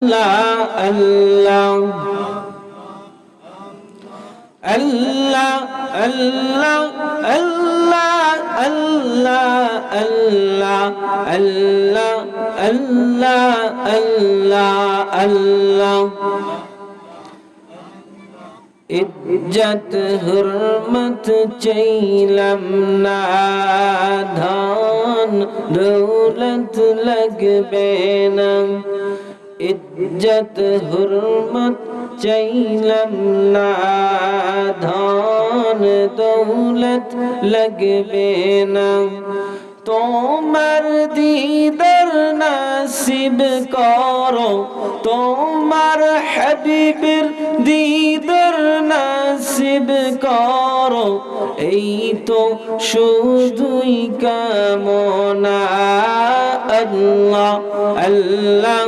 আল্লাহ আল্লাহ আল্লাহ আল্লাহ আল্লাহ আল্লাহ আল্লাহ আল্লাহ আল্লাহ আল্লাহ ইজ্জত হুরমত চাইলাম না ধন দৌলত লাগবে না ইজ্জত হুরমত চাইলাম না ধন দৌলত লাগবে না তোমার দিদার নসিব করো তোমার হাবিবের দিদার নসিব করো এই তো শুধুই কামনা আল্লাহ আল্লাহ